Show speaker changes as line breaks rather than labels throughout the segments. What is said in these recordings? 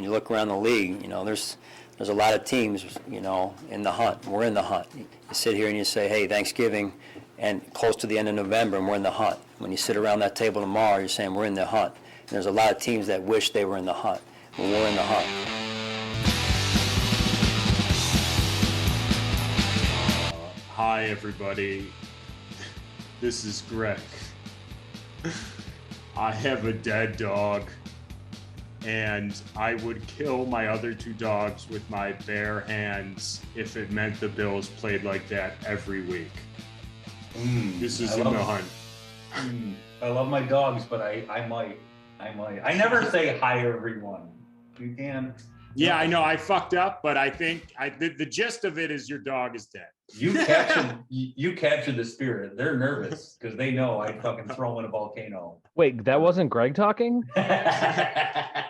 you look around the league, there's a lot of teams, in the hunt. We're in the hunt. You sit here and you say, hey, Thanksgiving, and close to the end of November, and we're in the hunt. When you sit around that table tomorrow, you're saying we're in the hunt. And there's a lot of teams that wish they were in the hunt. But we're in the hunt.
Hi, everybody. This is Greg. I have a dead dog, and I would kill my other two dogs with my bare hands if it meant the Bills played like that every week. This is in the hunt.
I love my dogs, but I might. I never say hi, everyone. You can.
Yeah, I know. I fucked up, but I think the gist of it is your dog is dead.
You captured the spirit. They're nervous because they know I fucking throw them in a volcano.
Wait, that wasn't Greg talking?
I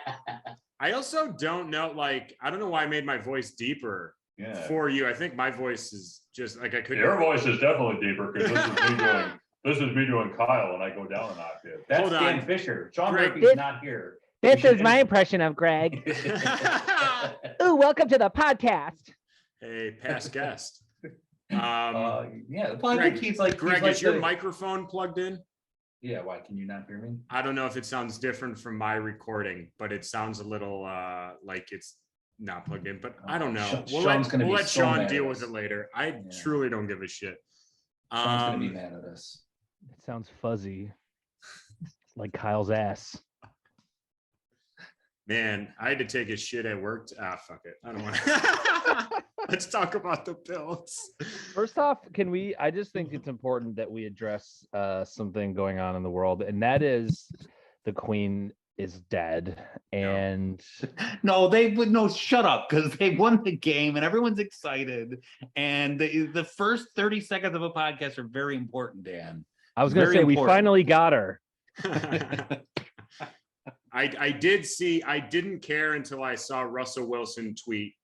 also don't know, I don't know why I made my voice deeper for you. I think my voice is just I couldn't.
Your voice is definitely deeper because this is me doing Kyle, and I go down an octave.
That's Dan Fisher. Sean Murphy's not here.
This is my impression of Greg. Ooh, welcome to the podcast.
Hey, past guest.
Well, I
Greg,
think he's like
Greg,
he's
is your microphone plugged in?
Yeah, why can you not hear me?
I don't know if it sounds different from my recording, but it sounds a little like it's not plugged in, but I don't know. We'll let Shaun deal with it later. I truly don't give a shit.
Shaun's gonna be mad at us.
It sounds fuzzy. Like Kyle's ass.
Man, I had to take a shit at work. Fuck it. I don't want to. Let's talk about the Bills.
First off, I just think it's important that we address something going on in the world, and that is the Queen is dead. And
no, shut up, because they won the game and everyone's excited. And the first 30 seconds of a podcast are very important, Dan.
I was going to say, we finally got her.
I didn't care until I saw Russell Wilson tweet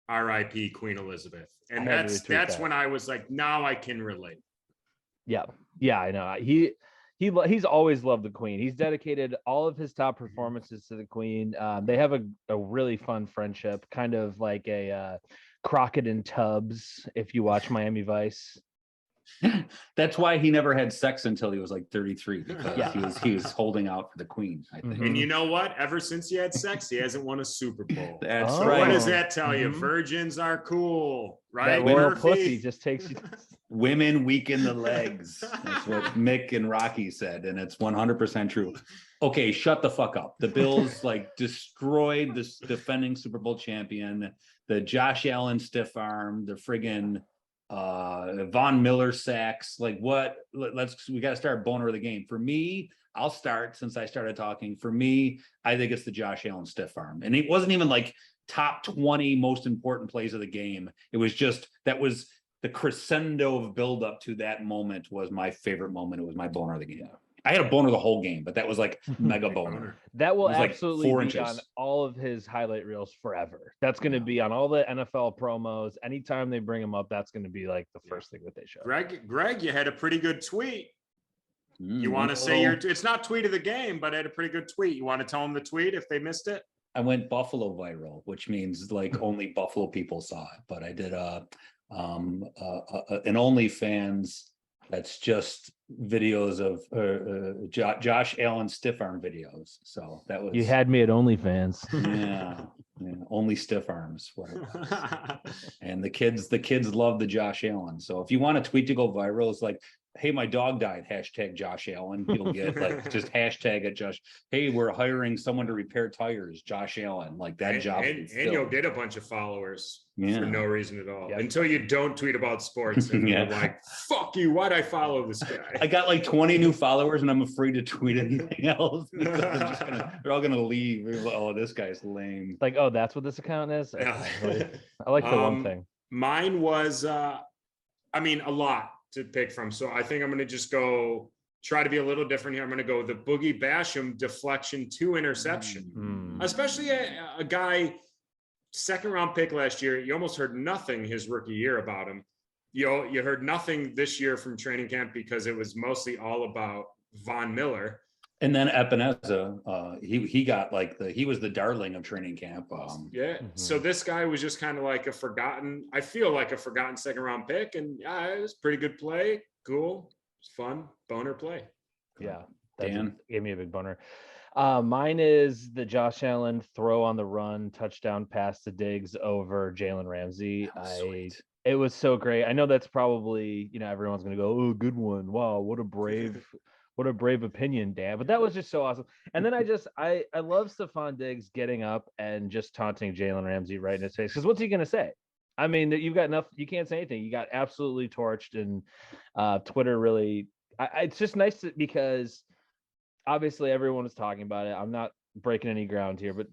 RIP Queen Elizabeth. And that's when I was like, now I can relate.
Yeah, I know. He's always loved the Queen. He's dedicated all of his top performances to the Queen. They have a really fun friendship, kind of like a Crockett and Tubbs, if you watch Miami Vice.
That's why he never had sex until he was like 33, because he was holding out for the Queen, I think.
And you know what? Ever since he had sex, he hasn't won a Super Bowl.
That's
so
right.
What does that tell you? Virgins are cool, right?
That royal pussy just takes you.
Women weaken the legs. That's what Mick and Rocky said, and it's 100% true. Okay, shut the fuck up. The Bills destroyed this defending Super Bowl champion, the Josh Allen stiff arm, the friggin' Von Miller sacks. We got to start boner of the game. For me, I'll start since I started talking. For me, I think it's the Josh Allen stiff arm, and it wasn't even like top 20 most important plays of the game. It was just that was the crescendo of build up to that moment was my favorite moment. It was my boner of the game. I had a boner the whole game, but that was like mega boner.
That will absolutely
like
be on all of his highlight reels forever. That's going to be on all the NFL promos. Anytime they bring him up, that's going to be like the first thing that they show.
Greg, you had a pretty good tweet. You want to say it's not tweet of the game, but I had a pretty good tweet. You want to tell them the tweet if they missed it?
I went Buffalo viral, which means like only Buffalo people saw it. But I did an OnlyFans that's just videos of Josh Allen stiff arm videos. So that was,
you had me at OnlyFans.
Yeah, only stiff arms. And the kids love the Josh Allen. So if you want a tweet to go viral, it's like, hey, my dog died, hashtag Josh Allen. You'll get like just hashtag it, Josh. Hey, we're hiring someone to repair tires, Josh Allen. Like that job.
And you'll get a bunch of followers for no reason at all. Until you don't tweet about sports and you're like, fuck you, why'd I follow this guy?
I got like 20 new followers and I'm afraid to tweet anything else because they're all gonna leave. Oh, this guy's lame.
Like, oh, that's what this account is? I like the one thing.
Mine was a lot to pick from. So I think I'm going to just try to be a little different here. I'm going to go the Boogie Basham deflection to interception, especially a guy, second round pick last year. You almost heard nothing his rookie year about him. You heard nothing this year from training camp because it was mostly all about Von Miller.
And then Epineza, he got like he was the darling of training camp.
Yeah. So this guy was just kind of like I feel like a forgotten second round pick, and it was pretty good play. Cool. It's fun. Boner play.
Yeah.
Dan
gave me a big boner. Mine is the Josh Allen throw on the run touchdown pass to Diggs over Jalen Ramsey. It was so great. I know that's probably, everyone's going to go, oh, good one. Wow. What a brave opinion, Dan. But that was just so awesome. And then I love Stephon Diggs getting up and just taunting Jalen Ramsey right in his face. Because what's he going to say? I mean, you've got enough. You can't say anything. You got absolutely torched, and Twitter really. It's just nice because obviously everyone was talking about it. I'm not breaking any ground here, but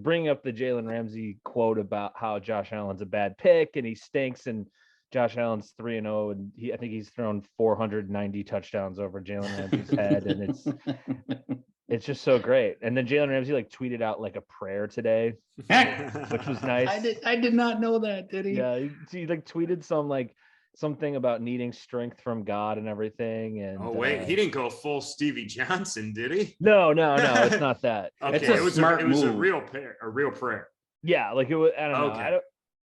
bringing up the Jalen Ramsey quote about how Josh Allen's a bad pick and he stinks, and Josh Allen's 3-0, and I think he's thrown 490 touchdowns over Jalen Ramsey's head, and it's just so great. And then Jalen Ramsey tweeted out a prayer today, which was nice.
I did not know that, did he?
Yeah, he tweeted something about needing strength from God and everything. And
he didn't go full Stevie Johnson, did he?
No, it's not that.
Okay,
it was a
real prayer.
Yeah, it was. I don't
Okay.
know.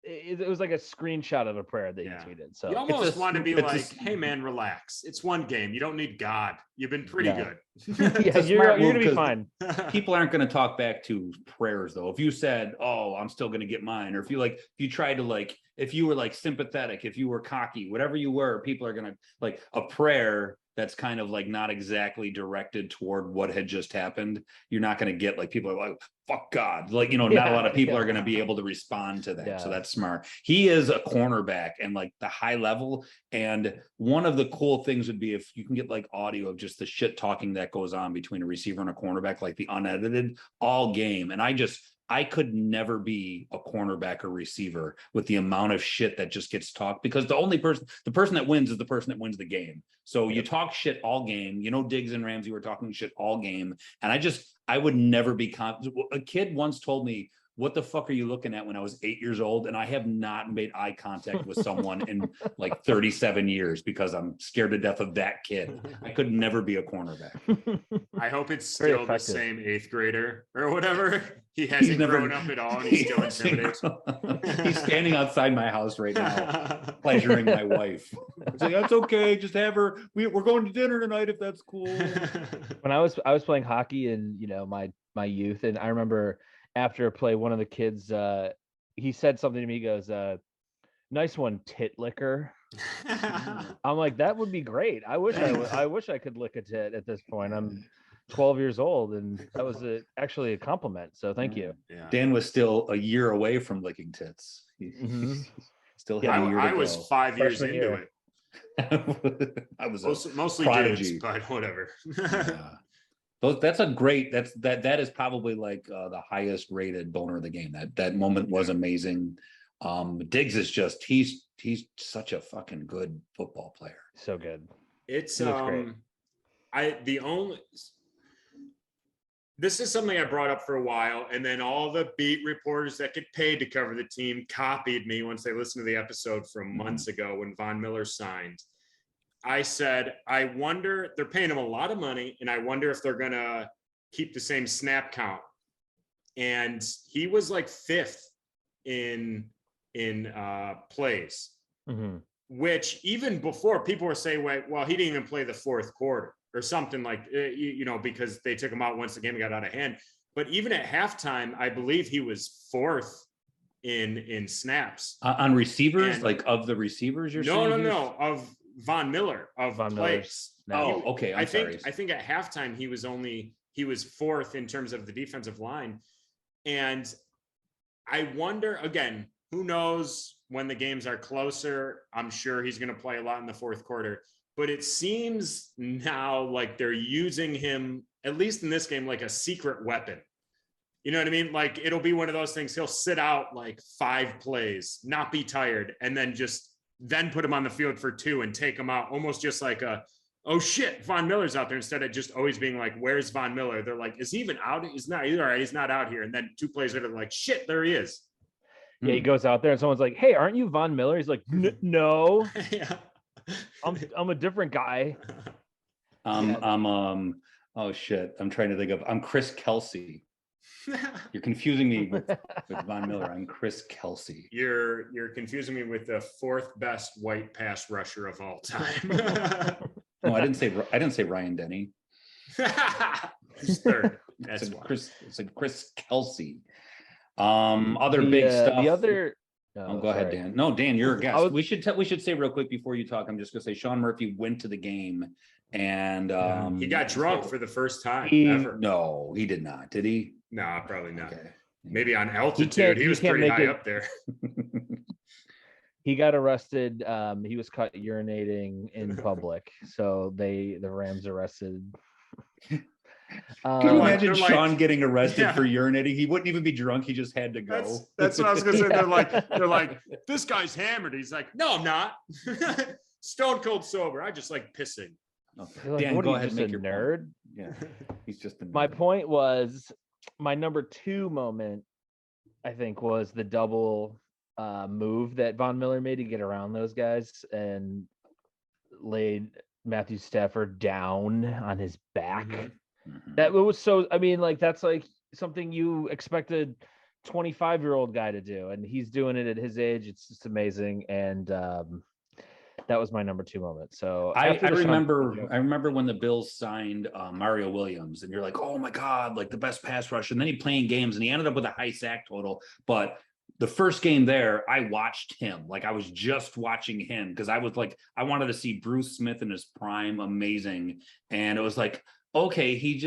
It was like a screenshot of a prayer that you tweeted. So
you almost want to be like, "Hey, man, relax. It's one game. You don't need God. You've been pretty good."
Yeah, you're gonna be fine.
People aren't going to talk back to prayers though. If you said, "Oh, I'm still going to get mine," or if you tried to if you were sympathetic, if you were cocky, whatever you were, people are going to a prayer that's kind of not exactly directed toward what had just happened. You're not going to get people are like, fuck God. Not a lot of people are going to be able to respond to that.
Yeah.
So that's smart. He is a cornerback and the high level. And one of the cool things would be if you can get audio of just the shit talking that goes on between a receiver and a cornerback, the unedited all game. And I could never be a cornerback or receiver with the amount of shit that just gets talked, because the person that wins is the person that wins the game. So you talk shit all game. Diggs and Ramsey were talking shit all game. And I would never be a kid once told me, what the fuck are you looking at, when I was 8 years old? And I have not made eye contact with someone in 37 years because I'm scared to death of that kid. I could never be a cornerback.
I hope it's still the same 8th grader or whatever. He hasn't grown up at all and he's still intimidated.
He's standing outside my house right now, pleasuring my wife. It's that's okay. Just have her. We're going to dinner tonight if that's cool.
When I was playing hockey in my youth, and I remember after a play, one of the kids, he said something to me. He goes, "Nice one, tit licker." I'm like, that would be great. I wish I could lick a tit at this point. I'm 12 years old, and that was actually a compliment. So thank you.
Yeah.
Dan was still a year away from licking tits. Still had a year to
I was 5 years
Freshman
into
year.
it.
I was
mostly
prodigy.
dudes, but whatever.
Yeah. That's a great. That is probably the highest rated boner of the game. That moment was amazing. Diggs is just he's such a fucking good football player.
So good.
It's
He looks great.
This is something I brought up for a while, and then all the beat reporters that get paid to cover the team copied me once they listened to the episode from months ago when Von Miller signed. I said, I wonder, they're paying him a lot of money, and I wonder if they're going to keep the same snap count. And he was 5th in plays, which even before people were saying, well, he didn't even play the 4th quarter or something because they took him out once the game got out of hand. But even at halftime, I believe he was 4th in snaps.
On receivers, of the receivers you're saying?
No, of Von Miller of
Von
plays.
Oh, okay.
I think at halftime he was 4th in terms of the defensive line. And I wonder, again, who knows when the games are closer. I'm sure he's going to play a lot in the 4th quarter, but it seems now like they're using him, at least in this game, like a secret weapon. You know what I mean? It'll be one of those things. He'll sit out 5 plays, not be tired, and then put him on the field for 2 and take him out, almost just oh shit, Von Miller's out there, instead of just always being where's Von Miller? They're is he even out? He's not. All right, he's not out here. And then 2 plays later, they're shit, there he is.
Yeah, he goes out there and someone's like, "Hey, aren't you Von Miller?" He's like, "No,
Yeah.
I'm a different guy."
I'm Oh shit. I'm trying to think of, I'm Chris Kelsey. You're confusing me with Von Miller. I'm Chris Kelsey.
You're confusing me with the fourth best white pass rusher of all time.
No, I didn't say Ryan Denny.
Who's third? That's
It's
why.
Chris Kelsey. Other big stuff.
The other.
Oh, go ahead, Dan. No, Dan, you're a guest.
was-
we should say real quick before you talk. I'm just gonna say Sean Murphy went to the game, and
He got drunk for the first time
He-
ever.
No, he did not. Did he?
No, probably not.
Okay.
Maybe on altitude. He was
he can't
pretty
make
high
it-
up there.
He got arrested. He was caught urinating in public, so the Rams arrested.
Can you
They're
imagine
like-
Sean getting arrested
Yeah.
for urinating? He wouldn't even be drunk. He just had to go.
That's what I was gonna say.
Yeah.
They're like, this guy's hammered. He's like, no, I'm not. Stone cold sober. I just like pissing.
Okay.
Like,
Dan,
what
go
are you,
ahead
just
and
a
make your
nerd?
point. Yeah, he's just a nerd.
My point was, my number 2 moment, I think, was the double move that Von Miller made to get around those guys and laid Matthew Stafford down on his back.
Mhm.
Mhm.
That was so. I mean, like that's like something you expected 25-year-old guy to do, and he's doing it at his age. It's just amazing, and that was my number 2 moment. So
I
after the Sean-
remember when the Bills signed Mario Williams, and you're like, oh my God, like the best pass rusher. And then he playing games and he ended up with a high sack total. But the first game there, I watched him. Like I was just watching him because I was like, I wanted to see Bruce Smith in his prime, amazing. And it was like, okay, he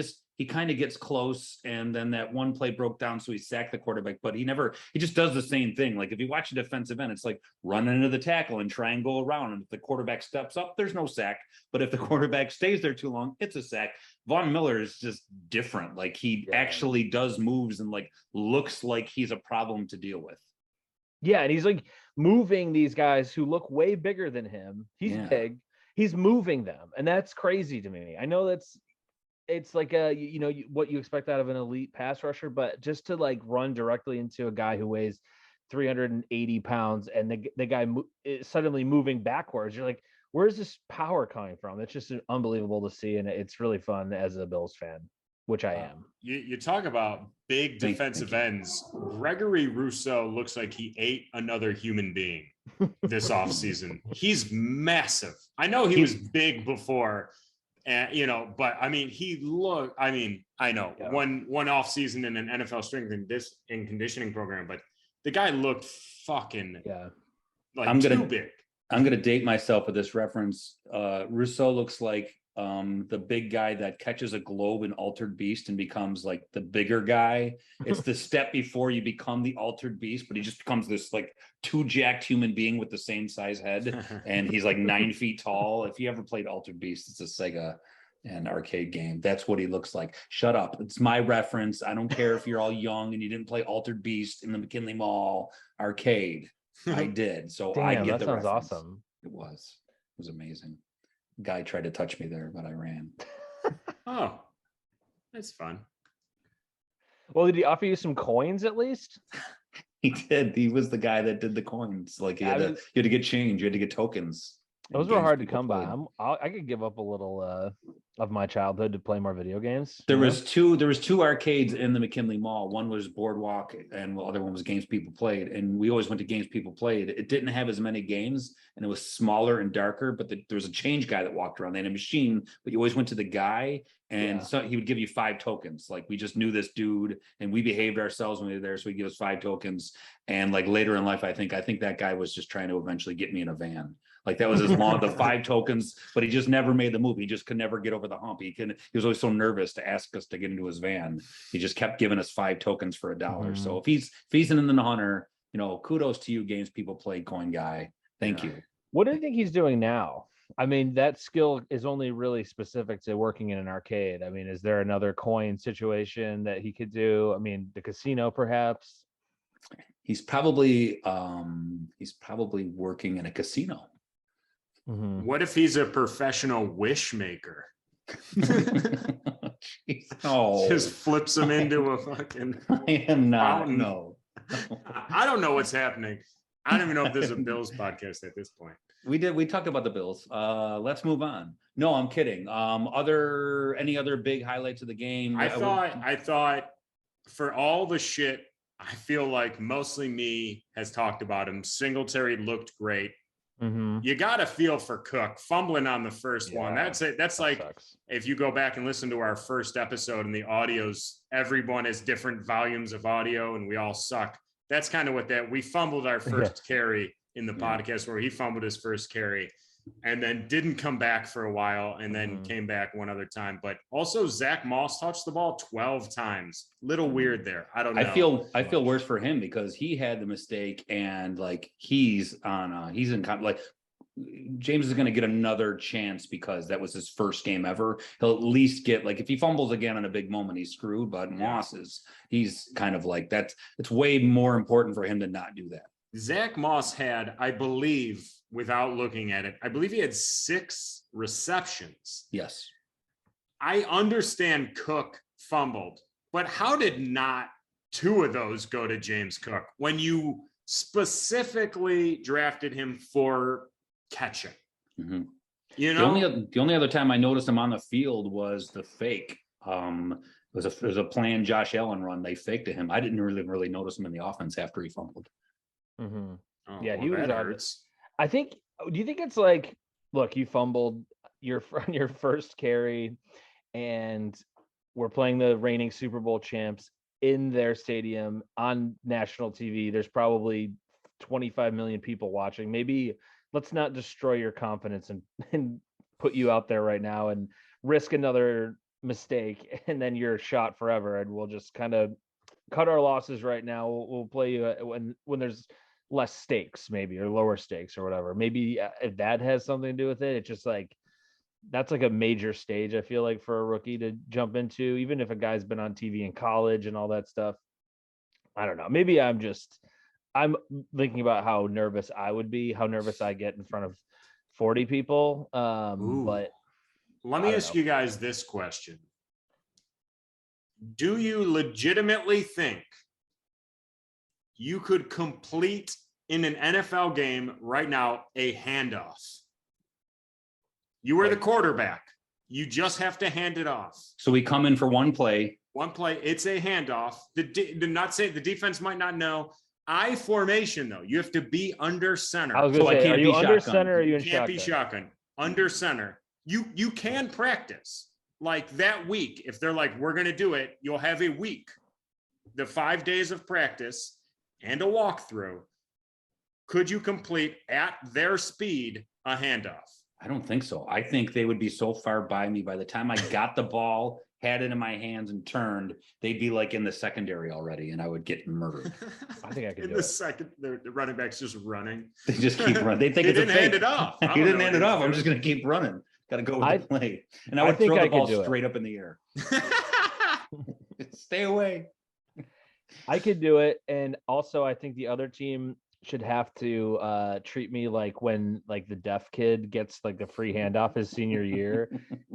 kind of gets close, and then that one play broke down, so he sacked the quarterback, but he just does the same thing. Like if you watch a defensive end, it's like run into the tackle and try and go around, and if the quarterback steps up, there's no sack, but if the quarterback stays there too long, it's a sack. Von Miller is just different. Like he actually does moves and like looks like he's a problem to deal with.
Yeah, and he's like moving these guys who look way bigger than him. He's big. He's moving them, and that's crazy to me. I know it's like what you expect out of an elite pass rusher, but just to like run directly into a guy who weighs 380 pounds and the guy is suddenly moving backwards, you're like, where's this power coming from? It's just unbelievable to see, and it's really fun as a Bills fan, which I am.
You talk about big defensive ends. Gregory Rousseau looks like he ate another human being this offseason. He's massive. I know he was big before. And but I mean, I know one off season in an NFL strength and conditioning program, but the guy looked fucking too big.
I'm gonna date myself with this reference. Rousseau looks like the big guy that catches a globe in Altered Beast and becomes like the bigger guy. It's the step before you become the Altered Beast, but he just becomes this like too jacked human being with the same size head, and he's like 9 feet tall. If you ever played Altered Beast, it's a Sega and arcade game. That's what he looks like. Shut up. It's my reference. I don't care if you're all young and you didn't play Altered Beast in the McKinley Mall arcade. I did. So I get
that
the
sounds
reference.
awesome.
It was amazing. Guy tried to touch me there, but I ran.
Oh, that's fun.
Well, did he offer you some coins at least?
He did. He was the guy that did the coins. Like you had to get change. You had to get tokens.
Those were hard to come by. I could give up a little of my childhood to play more video games.
There was two arcades in the McKinley Mall. One was Boardwalk, and the other one was Games People Played. And we always went to Games People Played. It didn't have as many games, and it was smaller and darker. But there was a change guy that walked around. They had a machine, but you always went to the guy, and so he would give you 5 tokens. Like we just knew this dude, and we behaved ourselves when we were there, so he'd give us 5 tokens. And like later in life, I think that guy was just trying to eventually get me in a van. Like that was his long, the 5 tokens, but he just never made the move. He just could never get over the hump. He was always so nervous to ask us to get into his van. He just kept giving us 5 tokens for $1.
Mm-hmm.
So if he's in the hunter, kudos to you, Games People Play coin guy. Thank you.
What do you think he's doing now? I mean, that skill is only really specific to working in an arcade. I mean, is there another coin situation that he could do? I mean, the casino, perhaps.
He's probably working in a casino.
Mm-hmm.
What if he's a professional wish maker?
Oh,
just flips him into a fucking
I am not.
fountain.
No.
I don't know what's happening. I don't even know if this is a Bills podcast at this point.
We talked about the Bills. Let's move on. No, I'm kidding. Any other big highlights of the game?
I thought for all the shit, I feel like mostly me has talked about him. Singletary looked great.
Mm-hmm.
You got to feel for Cook fumbling on the first one. That's it. That's like,
sucks.
if you go back and listen to our first episode and the audios, everyone has different volumes of audio and we all suck. That's kind of what we fumbled our first carry in the podcast where he fumbled his first carry and then didn't come back for a while and then came back one other time. But also Zach Moss touched the ball 12 times. Little weird there. I don't know.
I feel worse for him because he had the mistake and like he's in like James is going to get another chance because that was his first game ever. He'll at least get like, if he fumbles again on a big moment, he's screwed, but Moss he's kind of like it's way more important for him to not do that.
Zach Moss had, I believe, without looking at it, I believe he had 6 receptions.
Yes.
I understand Cook fumbled, but how did not 2 of those go to James Cook when you specifically drafted him for catching?
Mm-hmm.
You know,
the only other time I noticed him on the field was the fake. It was a planned Josh Allen run. They faked to him. I didn't really notice him in the offense after he fumbled.
Mm-hmm.
oh,
Yeah,
well,
he was
that
out.
hurts.
I think. Do you think it's like, look, you fumbled on your first carry, and we're playing the reigning Super Bowl champs in their stadium on national TV. There's probably 25 million people watching. Maybe let's not destroy your confidence and put you out there right now and risk another mistake, and then you're shot forever. And we'll just kind of cut our losses right now. We'll play you when there's less stakes, maybe, or lower stakes or whatever. Maybe if that has something to do with it, it's just like, that's like a major stage, I feel like, for a rookie to jump into, even if a guy's been on TV in college and all that stuff. I don't know. Maybe I'm thinking about how nervous I would be, how nervous I get in front of 40 people. But
let me ask you guys this question. Do you legitimately think you could complete in an NFL game right now a handoff? You were the quarterback. You just have to hand it off.
So we come in for one play.
One play, it's a handoff. Not say the defense might not know. I formation though. You have to be under center.
I was going to say, are you under center or are you in shotgun?
Can't be shotgun. Under center. You can practice like that week. If they're like, we're going to do it, you'll have a week, the 5 days of practice and a walkthrough. Could you complete at their speed a handoff?
I don't think so. I think they would be so far by me by the time I got the ball, had it in my hands and turned, they'd be like in the secondary already and I would get murdered.
I think I could
in
do
the
it.
second, the running back's just running.
They just keep running. They think
He
it's a
didn't
fake.
hand it off.
He didn't hand it off. I'm just going to keep running. Got to go with the play. And I would
think
throw
I
the
could
ball
do it.
straight up in the air. Stay away.
I could do it. And also, I think the other team should have to treat me like when like the deaf kid gets like a free handoff his senior year,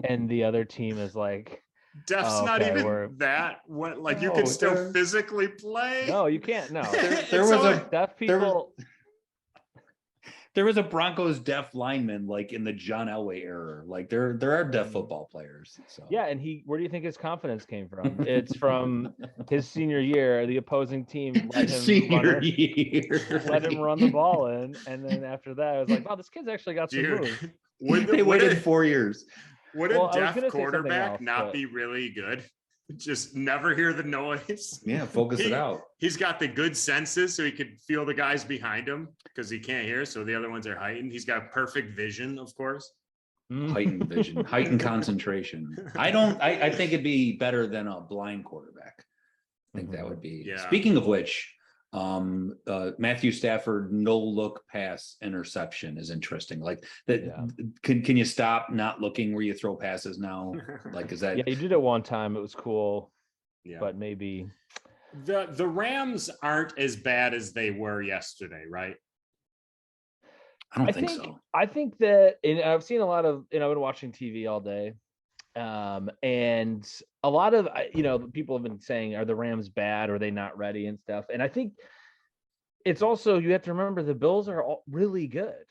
and the other team is like,
Deaf's not even that. What, like, you can still physically play?
no, you can't. No,
There was a
deaf people.
There was a Broncos deaf lineman like in the John Elway era. Like there are deaf football players. So
Yeah, and where do you think his confidence came from? It's from his senior year. The opposing team let him run the ball in, and then after that, I was like, "Wow, this kid's actually got some moves."
They waited 4 years.
Would a deaf quarterback not be really good? Just never hear the noise.
Yeah, focus it out.
He's got the good senses, so he could feel the guys behind him because he can't hear. So the other ones are heightened. He's got perfect vision, of course.
Heightened vision, heightened concentration. I think it'd be better than a blind quarterback. I think that would be.
Yeah.
Speaking of which, Matthew Stafford no look pass interception is interesting. Like that. Yeah. Can you stop not looking where you throw passes now? Like, is that?
Yeah, you did it one time. It was cool.
Yeah,
but maybe
the Rams aren't as bad as they were yesterday, right?
I don't think so.
I think that, and I've seen a lot of, I've been watching TV all day. And a lot of, people have been saying, are the Rams bad? Or are they not ready and stuff? And I think it's also, you have to remember the Bills are all really good.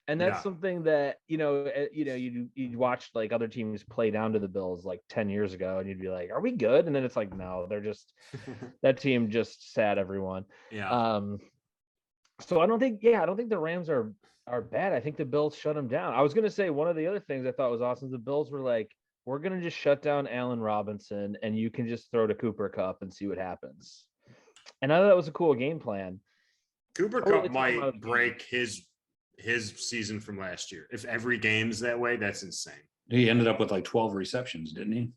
And that's
Yeah.
something that, you'd watch like other teams play down to the Bills like 10 years ago, and you'd be like, are we good? And then it's like, no, they're just, that team just sat everyone.
Yeah.
So I don't think the Rams are bad. I think the Bills shut them down. I was going to say, one of the other things I thought was awesome, the Bills were like, we're going to just shut down Allen Robinson, and you can just throw to Cooper Kupp and see what happens. And I thought that was a cool game plan.
Cooper
Totally
Kupp
took him out of
might
the game.
break his season from last year. If every game's that way, that's insane.
He ended up with like 12 receptions, didn't he?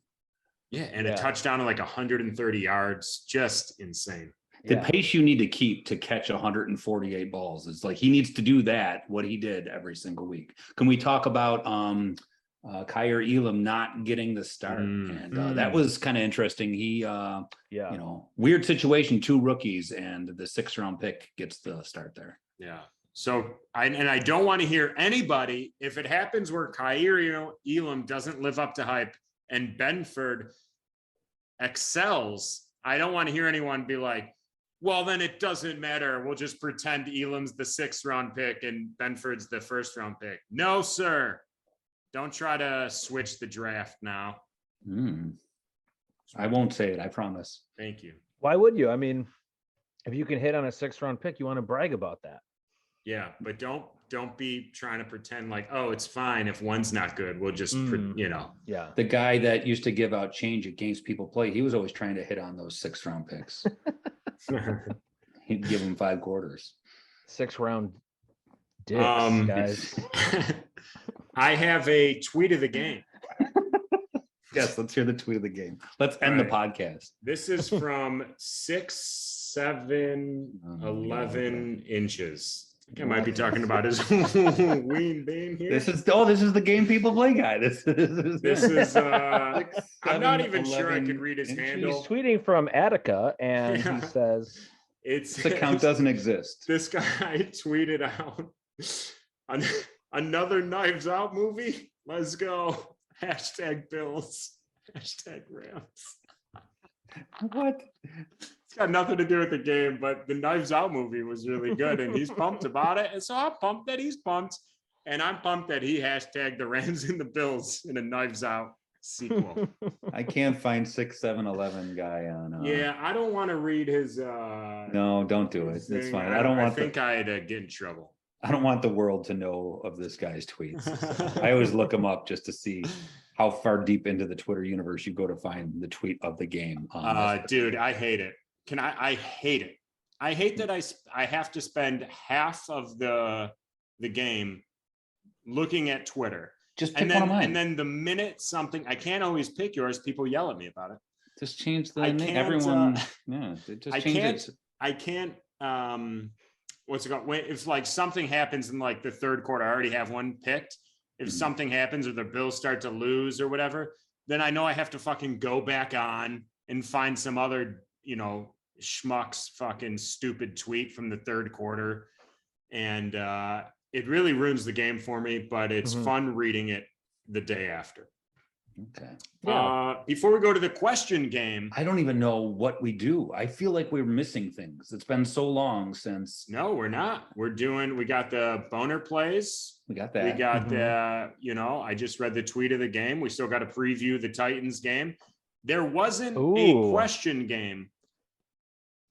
Yeah, and a touchdown of like 130 yards. Just insane.
The pace you need to keep to catch 148 balls. It's like he needs to do that, what he did every single week. Can we talk about Kyer Elam not getting the start? And that was kind of interesting. He, weird situation, 2 rookies, and the 6th round pick gets the start there.
Yeah. So I don't want to hear anybody, if it happens where Kyer Elam doesn't live up to hype and Benford excels, I don't want to hear anyone be like, well, then it doesn't matter. We'll just pretend Elam's the 6th round pick and Benford's the 1st round pick. No, sir. Don't try to switch the draft now.
I won't say it. I promise.
Thank you.
Why would you? I mean, if you can hit on a 6th round pick, you want to brag about that.
Yeah, but don't be trying to pretend like, oh, it's fine if one's not good. We'll just,
Yeah.
The guy that used to give out change at games people play, he was always trying to hit on those 6th round picks. He'd give them 5 quarters.
6th round dicks, guys.
I have a tweet of the game.
Yes, let's hear the tweet of the game. Let's end the podcast.
This is from 6, 7, 11 inches. I think I might be talking about his ween bean here.
This is the game people play guy. This is
I'm not even sure I can read his handle.
He's tweeting from Attica, and he says,
this account doesn't exist.
This guy tweeted out another Knives Out movie. Let's go. #Bills. #Rams.
What?
It's got nothing to do with the game, but the Knives Out movie was really good, and he's pumped about it. And so I'm pumped that he's pumped, and I'm pumped that he #the Rams and the Bills in a Knives Out sequel.
I can't find 6, 7, 11 guy on.
Yeah, I don't want to read his.
No, don't do it. It's fine.
I think I'd get in trouble.
I don't want the world to know of this guy's tweets. I always look him up just to see how far deep into the Twitter universe you go to find the tweet of the game.
Dude, I hate it. I hate it. I hate that I have to spend half of the game looking at Twitter.
Just pick one of mine.
And then the minute something, I can't always pick yours. People yell at me about it.
Just change the name. Everyone, just change it.
I can't. What's it called? If like something happens in like the 3rd quarter, I already have one picked. If something happens or the Bills start to lose or whatever, then I know I have to fucking go back on and find some other, schmuck's fucking stupid tweet from the 3rd quarter. And it really ruins the game for me, but it's fun reading it the day after.
Okay.
Before we go to the question game,
I don't even know what we do. I feel like we're missing things. It's been so long since.
No, we're not. We got the boner plays.
We got that.
We got the, I just read the tweet of the game. We still got to preview the Titans game. There wasn't a question game.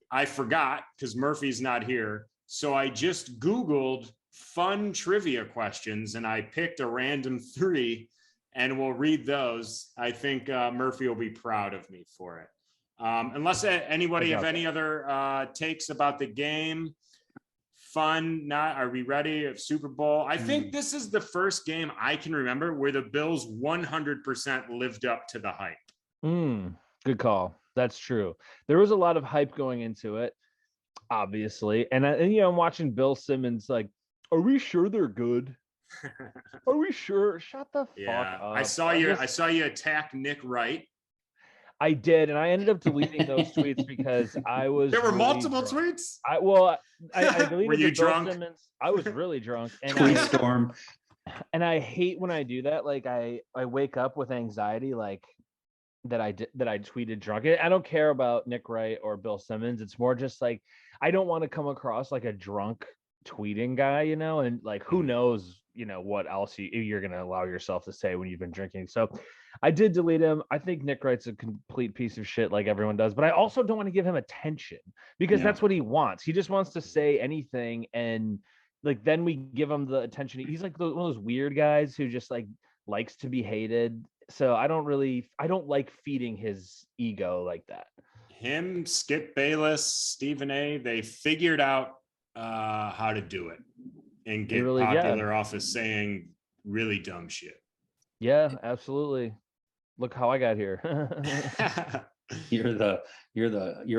I forgot because Murphy's not here. So I just Googled fun trivia questions and I picked a random 3 and we'll read those. I think Murphy will be proud of me for it. Unless anybody have any other takes about the game. Fun, are we ready? Super Bowl. I think this is the first game I can remember where the Bills 100% lived up to the hype.
Good call. That's true. There was a lot of hype going into it, obviously. And I'm watching Bill Simmons like, are we sure they're good? Are we sure? Shut the fuck up.
I saw you attack Nick Wright.
I did, and I ended up deleting those tweets because I was.
There were
really
multiple
drunk.
tweets.
I deleted.
Were you drunk?
Simmons. I was really drunk. And
Tweet storm.
And I hate when I do that. Like I wake up with anxiety. Like that I did that I tweeted drunk. I don't care about Nick Wright or Bill Simmons. It's more just like I don't want to come across like a drunk tweeting guy, and like who knows, what else you're gonna allow yourself to say when you've been drinking. So I did delete him. I think Nick Wright's a complete piece of shit like everyone does, but I also don't want to give him attention because that's what he wants. He just wants to say anything, and like then we give him the attention. He's like one of those weird guys who just like likes to be hated. So I don't like feeding his ego like that.
Him, Skip Bayless, Stephen A, they figured out how to do it and get popular off of saying really dumb shit.
Yeah, absolutely. Look how I got here.
You're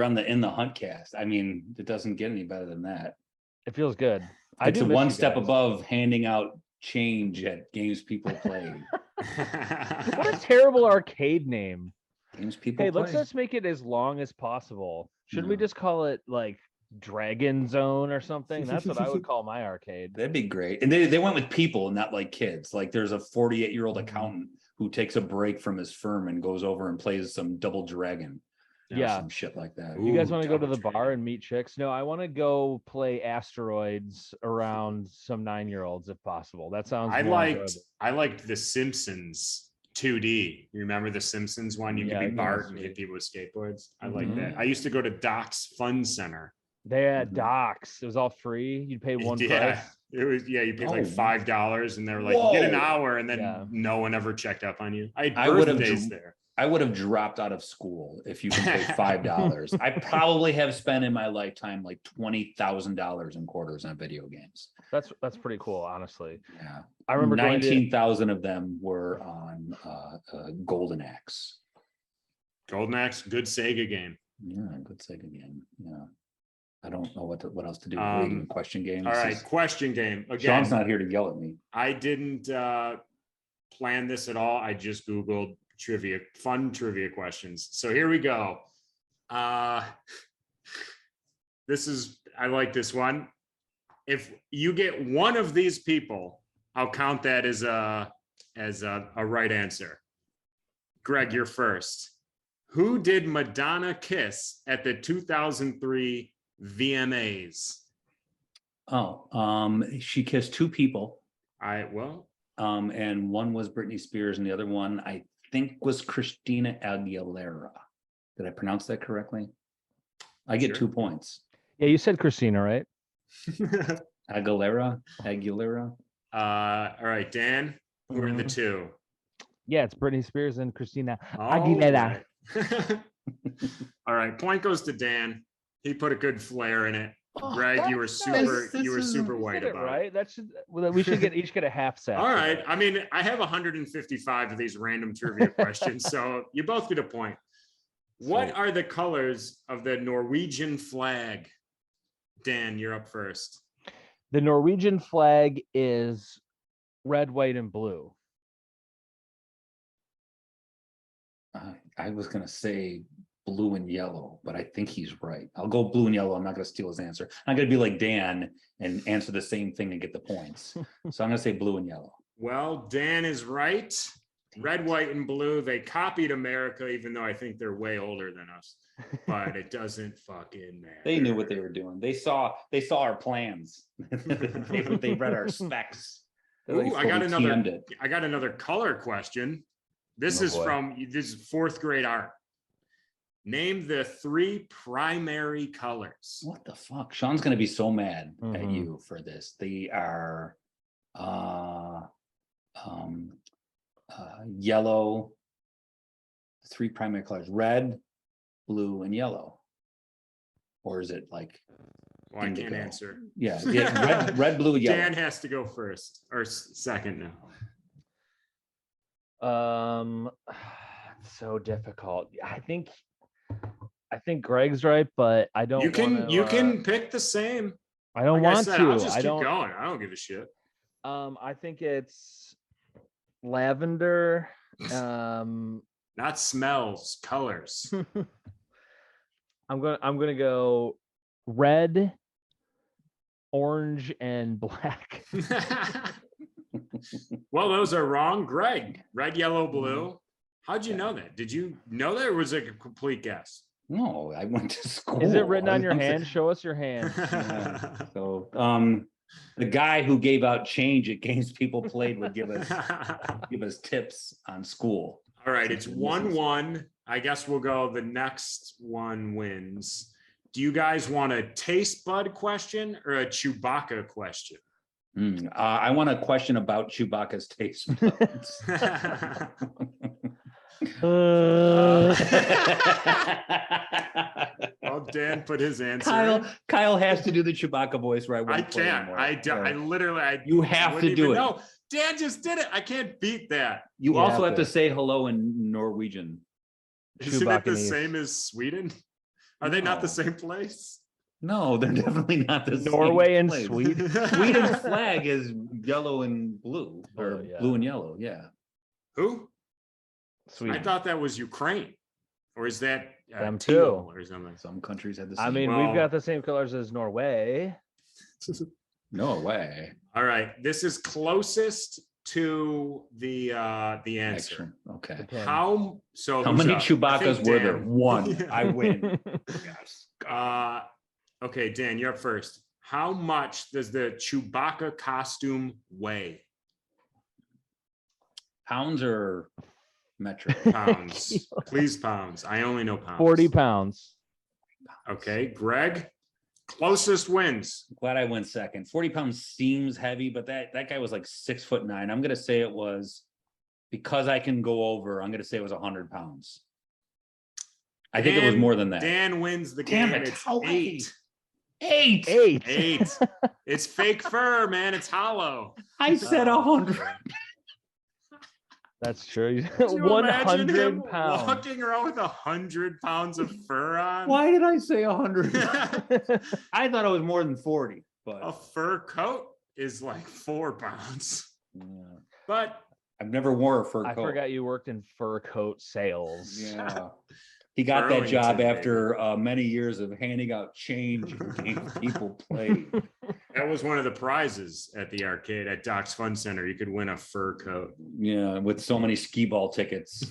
on the In the Hunt cast. I mean, it doesn't get any better than that.
It feels good.
It's one step above handing out change at games people play.
What a terrible arcade name.
Games people
Hey,
play.
let's just make it as long as possible. Shouldn't we just call it like Dragon Zone or something? That's what I would call my arcade.
That'd be great. And they went with people, not like kids. Like there's a 48-year-old accountant who takes a break from his firm and goes over and plays some Double Dragon.
Yeah,
some shit like that.
You guys want to go to the bar and meet chicks? No, I want to go play asteroids around some 9-year-olds if possible. That sounds.
I liked The Simpsons 2D. You remember The Simpsons one? You could be Bart and hit people with skateboards. I like that. I used to go to Doc's Fun Center.
They had Docs. It was all free. You'd pay one price.
It was you paid like $5 and they were like, you get an hour, and then no one ever checked up on you. I had birthdays there.
I would have dropped out of school if you can pay $5. I probably have spent in my lifetime like $20,000 in quarters on video games.
That's pretty cool, honestly.
Yeah,
I remember
19,000 of them were on Golden Axe.
Golden Axe, good Sega game.
Yeah, good Sega game. Yeah, I don't know what else to do. Reading question game.
All right, question game. Again,
Shaun's not here to yell at me.
I didn't plan this at all. I just Googled fun trivia questions. So here we go. I like this one. If you get one of these people, I'll count that as a right answer. Greg, you're first. Who did Madonna kiss at the 2003 VMAs?
She kissed two people.
And
one was Britney Spears, and the other one I think was Christina Aguilera. Did I pronounce that correctly? I get 2 points.
Yeah, you said Christina, right?
Aguilera.
All right, Dan, who are the two?
Yeah, it's Britney Spears and Christina
Aguilera. All right, point goes to Dan. He put a good flair in it. Greg, you were super white about
it. Right? We should each get a half set.
All right. I mean, I have 155 of these random trivia questions, so you both get a point. What are the colors of the Norwegian flag? Dan, you're up first.
The Norwegian flag is red, white, and blue.
I was gonna say blue and yellow, but I think he's right. I'll go blue and yellow. I'm not going to steal his answer. I'm going to be like Dan and answer the same thing and get the points. So I'm going to say blue and yellow.
Well, Dan is right. Red, white, and blue. They copied America, even though I think they're way older than us. But it doesn't fucking matter.
They knew what they were doing. They saw our plans. they read our specs.
Ooh, I got another color question. This is fourth grade art. Name the 3 primary colors.
What the fuck? Shaun's going to be so mad at you for this. They are yellow, 3 primary colors, red, blue, and yellow. Or is it like
I can't answer.
Yeah, red, blue, yellow.
Dan has to go first or second
now. So difficult. I think Greg's right, but I don't.
You can pick the same.
I don't want to.
I'll just keep going. I don't give a shit.
I think it's lavender.
Not smells, colors.
I'm gonna go red, orange, and black.
Well, those are wrong. Greg, red, yellow, blue. How'd you know that? Did you know that, or was it a complete guess?
No, I went to school.
Is it written on your
I'm saying-
hand? Show us your hand.
Yeah. So, the guy who gave out change at games people played would give us tips on school.
All right, it's 1-1. I guess we'll go the next one wins. Do you guys want a taste bud question or a Chewbacca question?
I want a question about Chewbacca's taste buds.
Well, Dan put his answer. in.
Kyle has to do the Chewbacca voice, right?
I can't. I literally.
You have
wouldn't
to do
even
it.
know. Dan just did it. I can't beat that.
You
You
also
have
have to
to.
say hello in Norwegian.
Isn't it the
Chewbaccanese.
same as Sweden? Are they not the
No.
same place?
No, they're definitely not the same
Norway and
place.
Sweden.
Sweden's flag is yellow and blue, or
Oh, yeah.
blue and yellow. Yeah.
Who?
Sweden.
I thought that was Ukraine, or is that
Them
teal
too.
or something?
Some countries have the same.
I mean,
Well-
we've got the same colors as Norway.
no way.
All right, this is closest to the answer.
Excellent. Okay.
Depends.
How
How
who's
many
up? I
Chewbaccas
think
were there?
Dan.
One. I win. Yes.
Okay, Dan, you're up first. How much does the Chewbacca costume weigh?
Pounds or metric?
Pounds. Please, pounds. I only know pounds.
40 pounds.
Okay, Greg. Closest wins.
Glad I went second. 40 pounds seems heavy, but that guy was like 6'9". I'm gonna say it was, because I can go over, I'm gonna say it was 100 pounds. I think it was
Dan-
more than that.
Dan wins the
Damn
game.
it,
It's
how
8.
8.
8. It's fake fur, man. It's hollow.
I said 100.
That's true.
Could you imagine him
100 pounds.
walking around with 100 pounds of fur on?
Why did I say 100? I thought it was more than 40,
A
but
fur coat is like 4 pounds.
yeah.
But
I've never wore a fur
I
coat.
forgot you worked in fur coat sales.
Yeah. He got that job
Burlington,
after many years of handing out change in games people played.
that was one of the prizes at the arcade at Doc's Fun Center. You could win a fur coat.
Yeah, with so many skee ball tickets.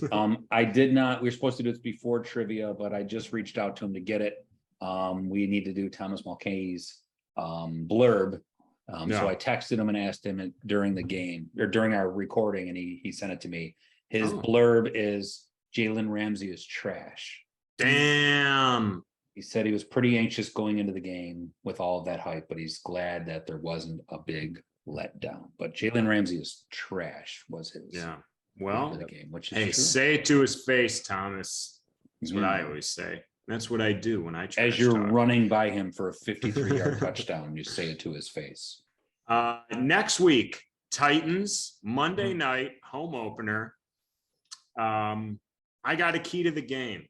I did not, we were supposed to do this before trivia, but I just reached out to him to get it. We need to do Thomas Mulcahy's blurb.
Yeah.
So I texted him and asked him during the game or during our recording, and he sent it to me. His
Oh.
blurb is Jalen Ramsey is trash.
Damn.
He said he was pretty anxious going into the game with all of that hype, but he's glad that there wasn't a big letdown. But Jalen Ramsey is trash was his
Yeah.
blurb
Well,
of the game, which is
hey,
true.
say it to his face, Thomas. That's what I
Yeah.
always say. That's what I do when I try.
As you're running by him for a 53-yard touchdown, you say it to his face.
Next week, Titans, Monday night, home opener. I got a key to the game.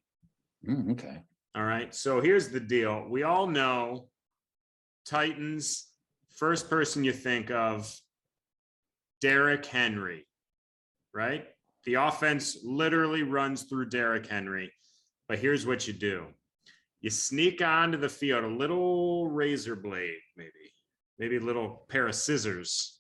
Okay.
All right. So here's the deal. We all know Titans, first person you think of, Derrick Henry, right? The offense literally runs through Derrick Henry. But here's what you do. You sneak onto the field, a little razor blade, maybe a little pair of scissors.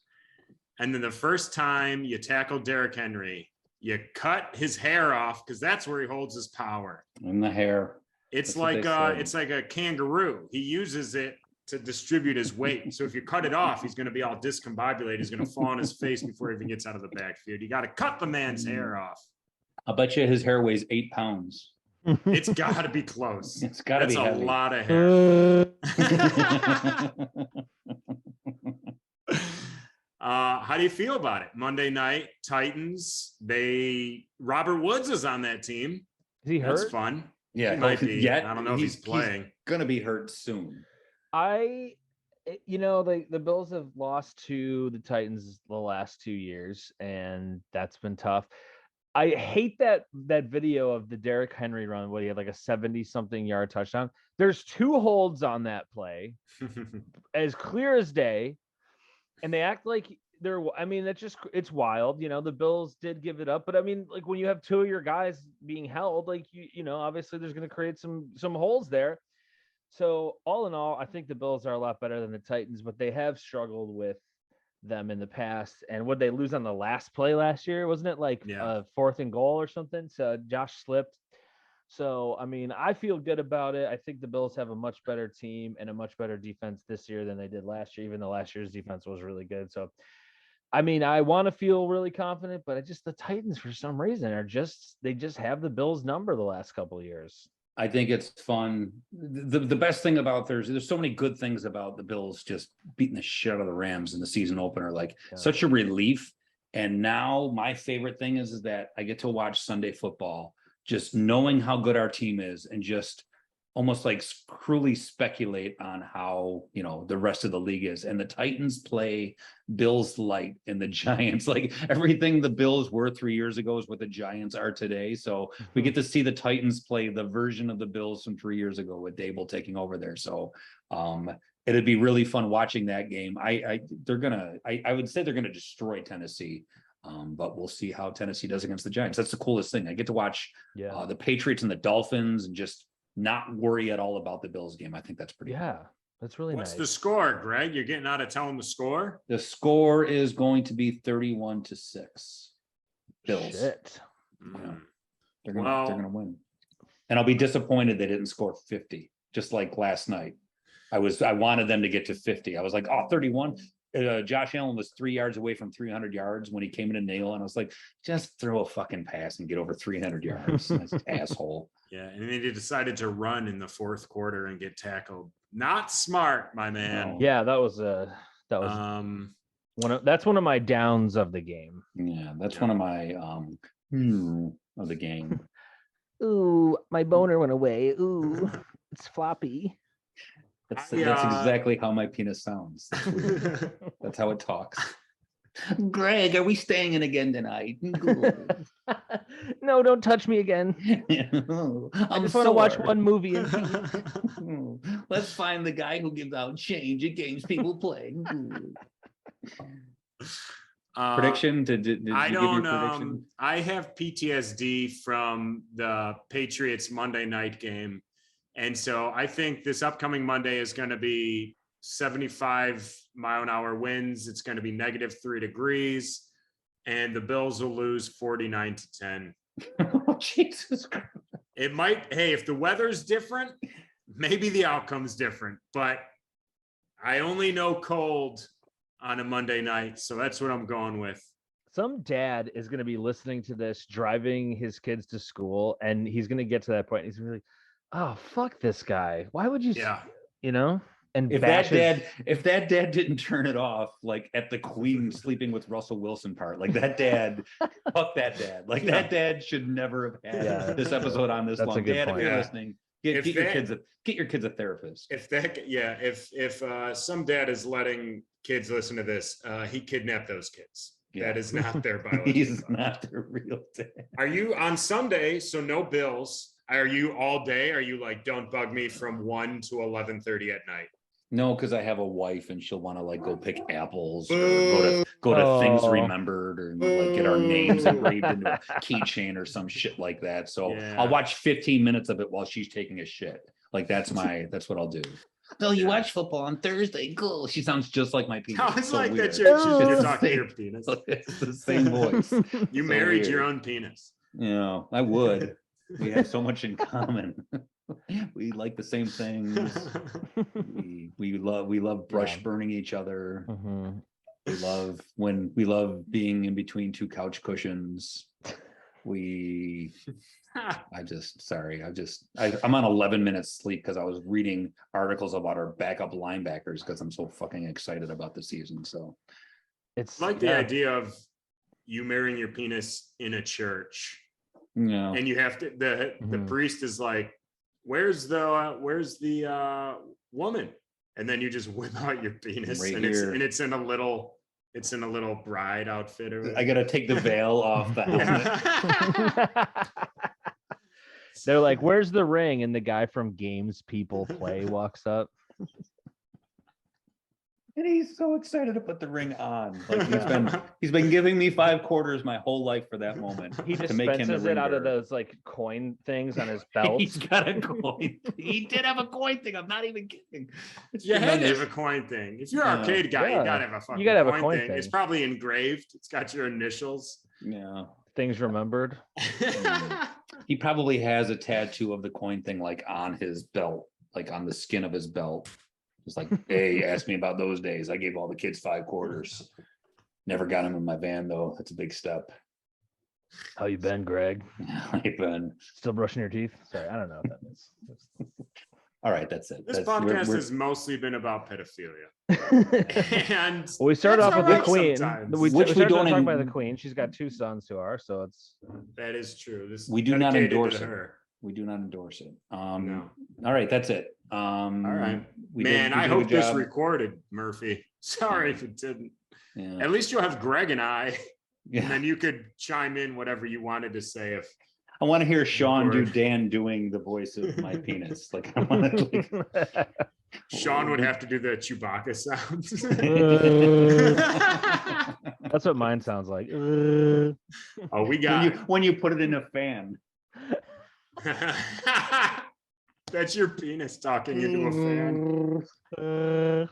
And then the first time you tackle Derrick Henry, you cut his hair off because that's where he holds his power.
In the hair.
It's
That's what
like
they say.
it's like a kangaroo. He uses it to distribute his weight. So if you cut it off, he's going to be all discombobulated. He's going to fall on his face before he even gets out of the backfield. You got to cut the man's hair off.
I'll bet you his hair weighs 8 pounds.
It's got to be close.
It's got to
That's
be
a
heavy.
lot of hair. How do you feel about it? Monday night, Titans. Robert Woods is on that team.
Is he
That's
hurt?
fun.
Yeah,
He might be.
yet
I don't know if he's playing.
gonna be hurt soon.
The Bills have lost to the Titans the last 2 years, and that's been tough. I hate that video of the Derrick Henry run where he had like a 70-something yard touchdown. There's 2 holds on that play, as clear as day, and they act like it's wild. The Bills did give it up, but I mean, like when you have 2 of your guys being held, like obviously there's going to create some holes there. So all in all, I think the Bills are a lot better than the Titans, but they have struggled with them in the past. And would they lose on the last play last year? Wasn't it like
Yeah.
4th and goal or something? So Josh slipped. So, I mean, I feel good about it. I think the Bills have a much better team and a much better defense this year than they did last year, even though last year's defense was really good. So, I mean, I want to feel really confident, but the Titans for some reason they just have the Bills number the last couple of years.
I think it's fun. The best thing about there's so many good things about the Bills just beating the shit out of the Rams in the season opener, like such a relief. And now my favorite thing is that I get to watch Sunday football, just knowing how good our team is and just almost like cruelly speculate on how, the rest of the league is. And the Titans play Bills light and the Giants, like everything the Bills were 3 years ago is what the Giants are today. So we get to see the Titans play the version of the Bills from 3 years ago with Dable taking over there. So it'd be really fun watching that game. I would say they're gonna destroy Tennessee. But we'll see how Tennessee does against the Giants. That's the coolest thing. I get to watch the Patriots and the Dolphins and just not worry at all about the Bills game. I think that's pretty cool.
That's really
What's
nice.
the score, Greg? You're getting out of telling the score?
The score is going to be 31-6. Bills.
Shit.
Yeah. They're gonna win. And I'll be disappointed they didn't score 50, just like last night. I wanted them to get to 50. I was like, 31. Josh Allen was 3 yards away from 300 yards when he came in a nail, and I was like, just throw a fucking pass and get over 300 yards. Asshole.
Yeah, and then he decided to run in the fourth quarter and get tackled. Not smart, my man.
No.
Yeah, that's one of my downs of the game.
Yeah, that's one of my of the game.
Ooh, my boner went away. Ooh, it's floppy.
That's exactly how my penis sounds. That's how it talks. Greg, are we staying in again tonight?
No, don't touch me again. I just want to watch one movie.
Let's find the guy who gives out change at games people play. Prediction? Did
I
you
don't.
give your prediction?
I have PTSD from the Patriots Monday night game. And so I think this upcoming Monday is going to be 75-mile-an-hour winds. It's going to be -3 degrees, and the Bills will lose 49-10.
Oh, Jesus Christ.
It might. Hey, if the weather's different, maybe the outcome's different. But I only know cold on a Monday night, so that's what I'm going with.
Some dad is going to be listening to this, driving his kids to school, and he's going to get to that point. And he's going to be like, oh, fuck this guy. Why would you, and
if that dad didn't turn it off, like at the Queen sleeping with Russell Wilson part, like that dad, fuck that dad. Like that dad should never have had this episode on this long. Dad, if you're listening, get your kids a therapist.
If some dad is letting kids listen to this, he kidnapped those kids. Yeah. That is not their biological.
He's not their real dad.
Are you on Sunday? So no Bills. Are you all day? Are you like, don't bug me from 1 to 11:30 at night?
No, because I have a wife and she'll want to like go pick apples or go to Things Remembered or like get our names engraved into a keychain or some shit like that. So I'll watch 15 minutes of it while she's taking a shit. Like that's what I'll do. So you watch football on Thursday? Cool. She sounds just like my penis.
Sounds so like weird. That you're talking to your penis.
It's the same voice.
You married your own penis.
Yeah, I would. We have so much in common. We like the same things. We love brush burning each other.
Mm-hmm.
We love being in between two couch cushions. I'm on 11 minutes sleep because I was reading articles about our backup linebackers because I'm so fucking excited about the season. So
it's like the idea of you marrying your penis in a church.
Yeah.
And you have to, the priest is like, where's the woman? And then you just whip out your penis
right
and
here.
it's in a little bride outfit.
I got to take the veil off the helmet.
They're like, where's the ring? And the guy from Games People Play walks up.
And he's so excited to put the ring on. Like he's been giving me 5 quarters my whole life for that moment.
He
to make him the
dispenses it
ring
out of
bearer.
those like coin things on his belt.
He's got a coin. He did have a coin thing. I'm not even kidding. It's
You had to have
tremendous.
a coin thing. If you're an
Yeah.
arcade guy,
Yeah.
you gotta have a fucking
You gotta have a
coin
coin
thing. It's
thing.
probably engraved. It's got your initials.
Yeah.
Things remembered.
He probably has a tattoo of the coin thing like on his belt, like on the skin of his belt. It's like, hey, ask me about those days. I gave all the kids 5 quarters. Never got them in my van though. That's a big step.
How you been, Greg?
I've been
Still brushing your teeth? Sorry, I don't know what that is.
all right. That's it.
This
That's,
podcast
we're-
has mostly been about pedophilia. And
Well, we started
that's
off with
all
the
right
queen.
sometimes.
We
Which we
started
don't
talking about
en-
the queen. She's got 2 sons who are, so it's
That is true. This
We do not
dedicated to
endorse it.
her.
we do not endorse it.
No.
All right. That's it.
All right.
we
Man,
did
I
a
hope
good
this
job.
recorded, Murphy. Sorry if it didn't.
Yeah.
At least you'll have Greg and I, and
Yeah.
then you could chime in whatever you wanted to say. If
I want to hear Shaun do
Record.
Dan doing the voice of my penis. Like I want to. Like,
Sean would have to do the Chewbacca sound.
that's what mine sounds like.
Oh, we got
when you put it in a fan.
That's your penis talking into a fan.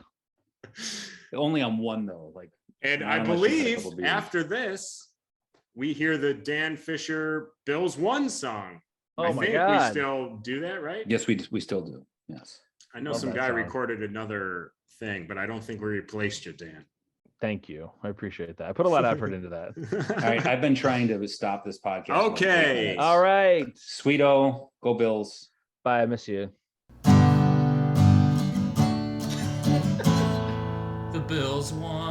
Only on one though. Like
And
Not
I
unless you've had a
believe
couple beers.
after this, we hear the Dan Fisher Bills One song.
Oh
I
my
think
God.
we still do that, right?
yes, we still do. Yes.
I know
Love
some
that
guy
song.
recorded another thing, but I don't think we replaced you, Dan.
Thank you. I appreciate that. I put a lot of effort into that.
All right. I've been trying to stop this podcast. for like 8
Okay.
minutes.
All right.
Sweeto, go Bills.
Bye. I miss you.
The Bills won.